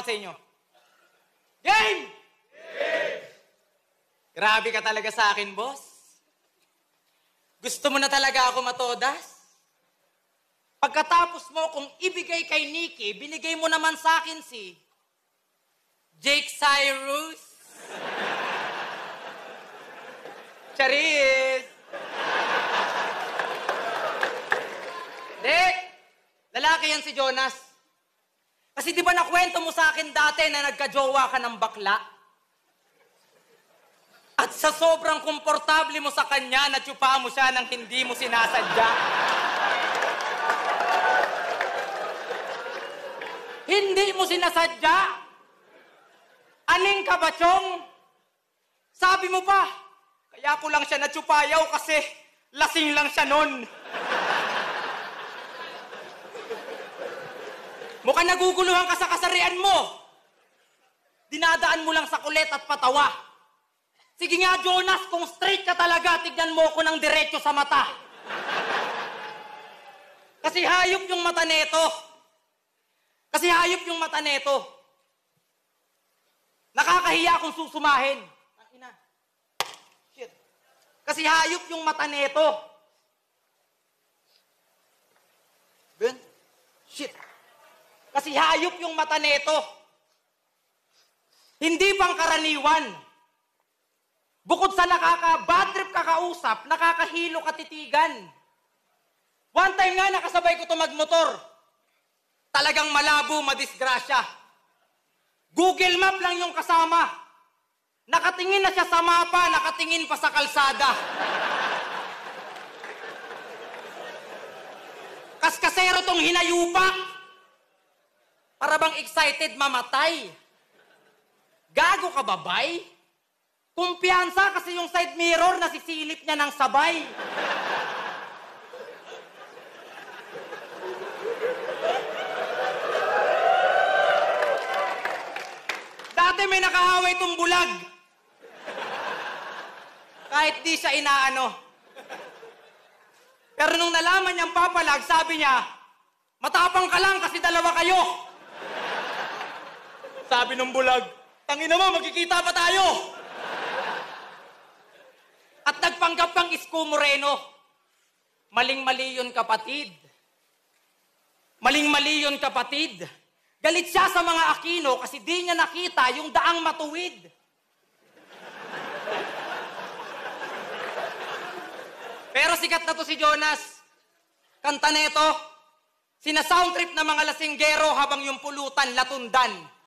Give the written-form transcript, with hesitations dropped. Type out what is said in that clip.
sa inyo. Game! Grabe ka talaga sa akin, boss. Gusto mo na talaga ako matodas? Pagkatapos mo kung ibigay kay Nikki, binigay mo naman sa akin si Jake Cyrus. Charis! Hindi! Lalaki yan si Jonas. Kasi di ba nakwento mo sa akin dati na nagka-jowa ka ng bakla? At sa sobrang komportable mo sa kanya, natsupa mo siya nang hindi mo sinasadya. Hindi mo sinasadya? Aning ka ba, Chong? Sabi mo pa, kaya ko lang siya natsupayaw kasi lasing lang siya nun. Mukhang naguguluhan ka sa kasarian mo. Dinadaan mo lang sa kulit at patawa. Sige nga, Jonas, kung straight ka talaga, tignan mo ko ng diretso sa mata. Kasi hayop yung mata neto. Kasi hayop yung mata neto. Nakakahiya kung susumahin. Ang ina. Shit. Kasi hayop yung mata neto. Ben? Shit. Kasi hayop yung mata neto. Hindi pangkaraniwan. Bukod sa nakaka-bad trip kakausap, nakakahilo katitigan. One time nga nakasabay ko to magmotor. Talagang malabo, madisgrasya. Google Map lang yung kasama. Nakatingin na siya sa mapa, nakatingin pa sa kalsada. Kaskasero tong hinayupak. Para bang excited mamatay. Gago ka, babay? Kumpiyansa kasi yung side mirror nasisilip niya ng sabay. Dati may nakahaway tong bulag. Kahit di siya inaano. Pero nung nalaman niyang papalag, sabi niya, matapang ka lang kasi dalawa kayo. Sabi ng bulag, tangina mo, magkikita pa tayo. At nagpanggap pang Isko Moreno. Maling-mali yun, kapatid. Maling-mali yun, kapatid. Galit siya sa mga Aquino kasi di niya nakita yung daang matuwid. Pero sikat na to si Jonas. Kanta neto, sinasound trip na mga lasinggero habang yung pulutan latundan.